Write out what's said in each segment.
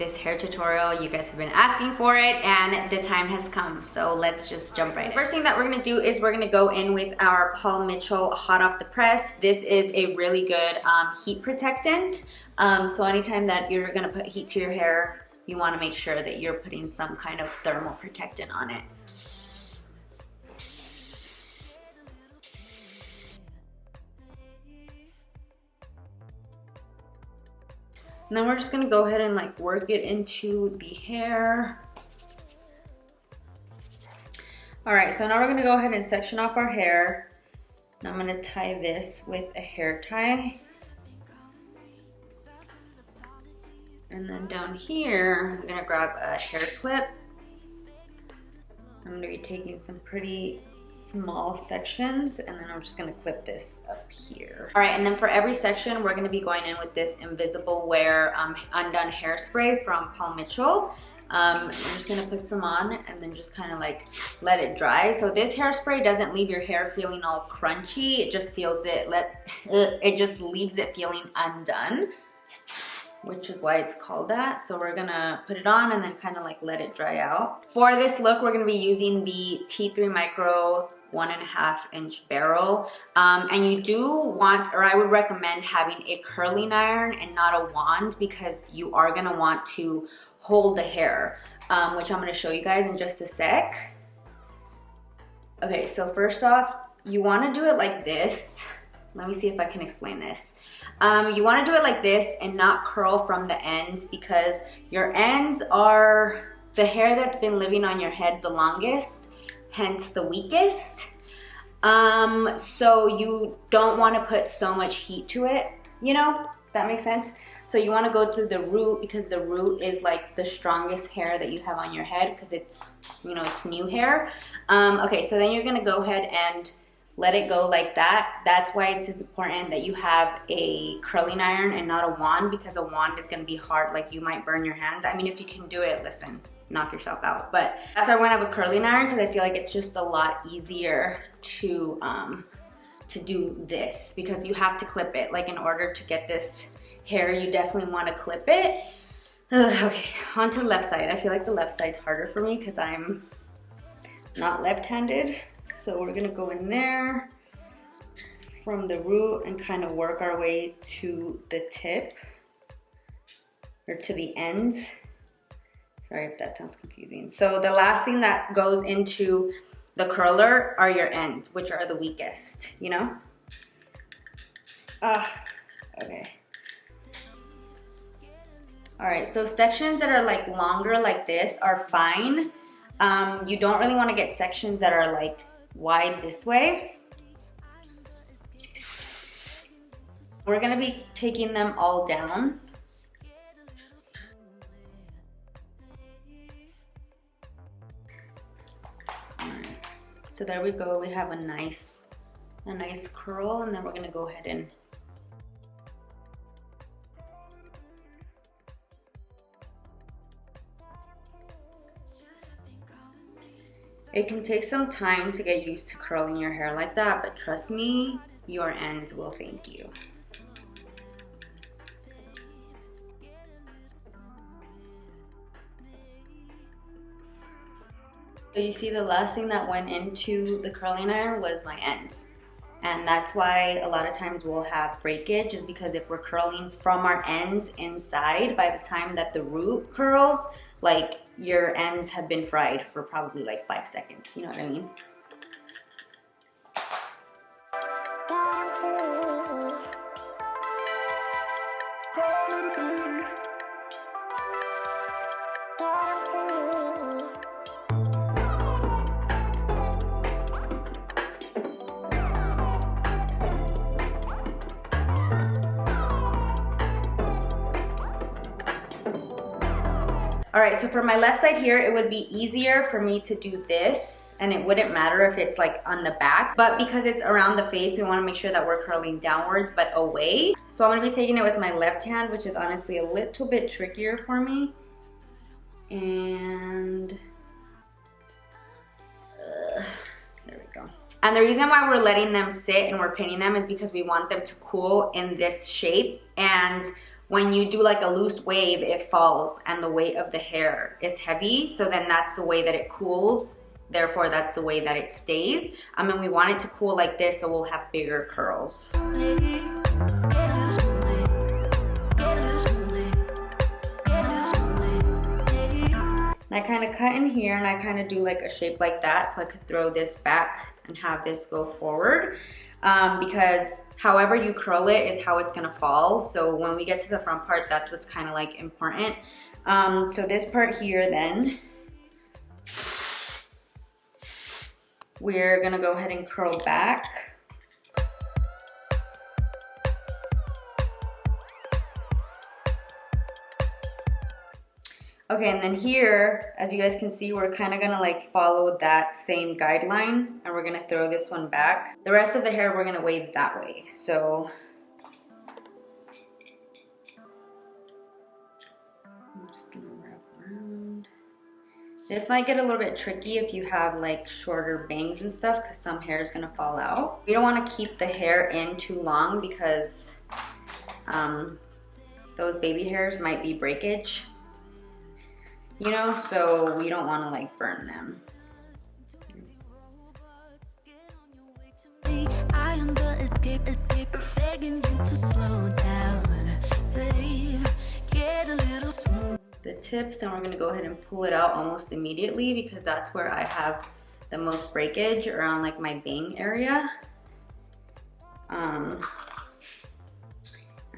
this hair tutorial. You guys have been asking for it and the time has come, so let's just jump right in. The first thing that we're gonna do is we're gonna go in with our Paul Mitchell hot off the press. This is a really good heat protectant. So anytime that you're gonna put heat to your hair, you wanna make sure that you're putting some kind of thermal protectant on it. And then we're just gonna go ahead and like work it into the hair. All right, so now we're gonna go ahead and section off our hair. And I'm gonna tie this with a hair tie. And then down here, I'm gonna grab a hair clip. I'm gonna be taking some pretty small sections, and then I'm just gonna clip this up here. All right, and then for every section, we're gonna be going in with this Invisible Wear Undone Hairspray from Paul Mitchell. I'm just gonna put some on and then just kind of like let it dry. So this hairspray doesn't leave your hair feeling all crunchy. It just feels it just leaves it feeling undone, which is why it's called that. So we're gonna put it on and then kind of like let it dry out. For this look, we're gonna be using the T3 Micro 1.5 inch barrel. And you do want, or I would recommend having a curling iron and not a wand, because you are gonna want to hold the hair, which I'm gonna show you guys in just a sec. Okay, so first off, you wanna do it like this. Let me see if I can explain this. You wanna do it like this and not curl from the ends, because your ends are the hair that's been living on your head the longest, hence the weakest. So you don't wanna put so much heat to it, you know? That makes sense? So you wanna go through the root, because the root is like the strongest hair that you have on your head, because it's, you know, it's new hair. Okay, so then you're gonna go ahead and let it go like that. That's why it's important that you have a curling iron and not a wand, because a wand is gonna be hard, like you might burn your hands. I mean, if you can do it, listen, knock yourself out. But that's why I wanna have a curling iron, because I feel like it's just a lot easier to do this, because you have to clip it. Like in order to get this hair, you definitely wanna clip it. Okay, on to the left side. I feel like the left side's harder for me because I'm not left-handed. So we're gonna go in there from the root and kind of work our way to the tip, or to the ends. Sorry if that sounds confusing. So the last thing that goes into the curler are your ends, which are the weakest, you know? Okay. All right, so sections that are like longer like this are fine. You don't really wanna get sections that are like wide this way. We're gonna be taking them all down. Alright. So there we go, we have a nice curl, and then we're gonna go ahead and it can take some time to get used to curling your hair like that, but trust me, your ends will thank you. So you see, the last thing that went into the curling iron was my ends. And that's why a lot of times we'll have breakage, is because if we're curling from our ends inside, by the time that the root curls, like your ends have been fried for probably like 5 seconds, you know what I mean? All right, so for my left side here, it would be easier for me to do this, and it wouldn't matter if it's like on the back, but because it's around the face, we wanna make sure that we're curling downwards but away. So I'm gonna be taking it with my left hand, which is honestly a little bit trickier for me. And there we go. And the reason why we're letting them sit and we're pinning them is because we want them to cool in this shape. And when you do like a loose wave, it falls and the weight of the hair is heavy. So then that's the way that it cools. Therefore, that's the way that it stays. And we want it to cool like this so we'll have bigger curls. I kind of cut in here and I kind of do like a shape like that so I could throw this back and have this go forward, because however you curl it is how it's gonna fall. So when we get to the front part, that's what's kind of like important. So this part here then, we're gonna go ahead and curl back. Okay, and then here, as you guys can see, we're kind of gonna like follow that same guideline and we're gonna throw this one back. The rest of the hair, we're gonna wave that way. So I'm just gonna wrap around. This might get a little bit tricky if you have like shorter bangs and stuff because some hair is gonna fall out. We don't wanna keep the hair in too long because those baby hairs might be breakage. You know, so we don't want to like burn them. I am the escape, begging you to slow down, babe. Get a little smooth. The tips, and we're gonna go ahead and pull it out almost immediately because that's where I have the most breakage around like my bang area. And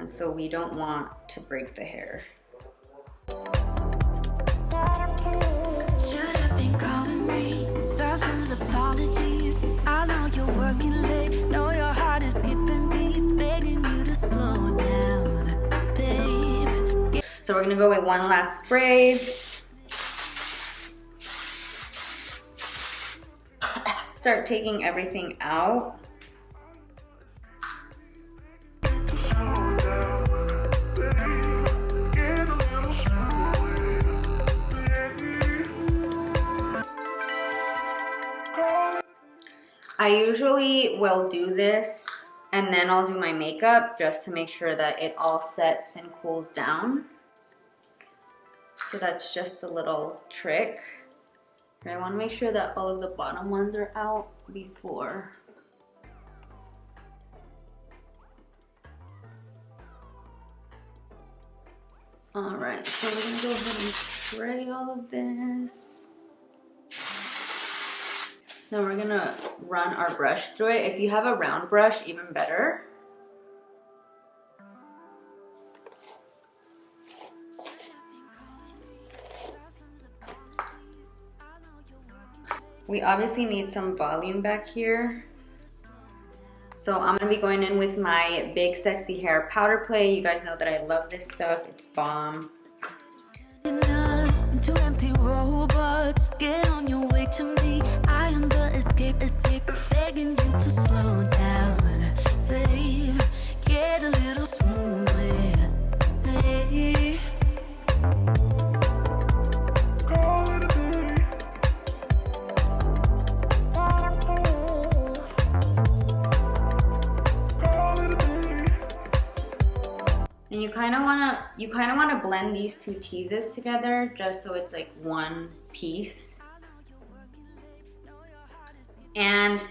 so we don't want to break the hair. Apologies. I know you're working late. Know your heart is skipping beats, begging you to slow down, babe. So we're gonna go with one last spray. Start taking everything out. I usually will do this and then I'll do my makeup just to make sure that it all sets and cools down. So that's just a little trick. I want to make sure that all of the bottom ones are out before. All right, so we're gonna go ahead and spray all of this. Then we're gonna run our brush through it. If you have a round brush, even better. We obviously need some volume back here. So I'm gonna be going in with my Big Sexy Hair powder play. You guys know that I love this stuff, it's bomb. Two empty robots, get on your way to me. I am the escape, begging you to slow down, babe. Get a little smoother, babe. And you kind of wanna blend these two teases together just so it's like one piece. And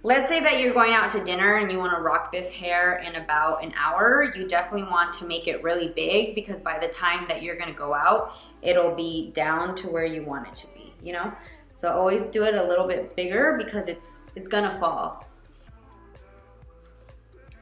let's say that you're going out to dinner and you want to rock this hair in about an hour. You definitely want to make it really big because by the time that you're gonna go out, it'll be down to where you want it to be, you know? So always do it a little bit bigger because it's gonna fall.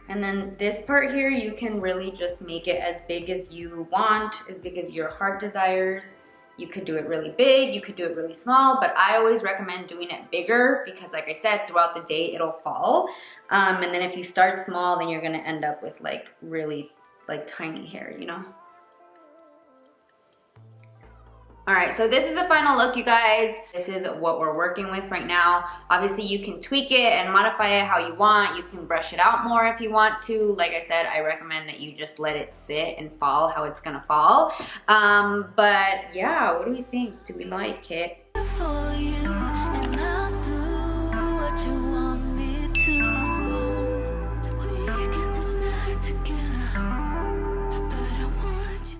And then this part here, you can really just make it as big as you want, as big as your heart desires. You could do it really big, you could do it really small, but I always recommend doing it bigger because like I said, throughout the day, it'll fall. And then if you start small, then you're gonna end up with like really like tiny hair, you know? All right, so this is the final look, you guys. This is what we're working with right now. Obviously, you can tweak it and modify it how you want. You can brush it out more if you want to. Like I said, I recommend that you just let it sit and fall how it's gonna fall. But yeah, what do we think? Do we like it? For you.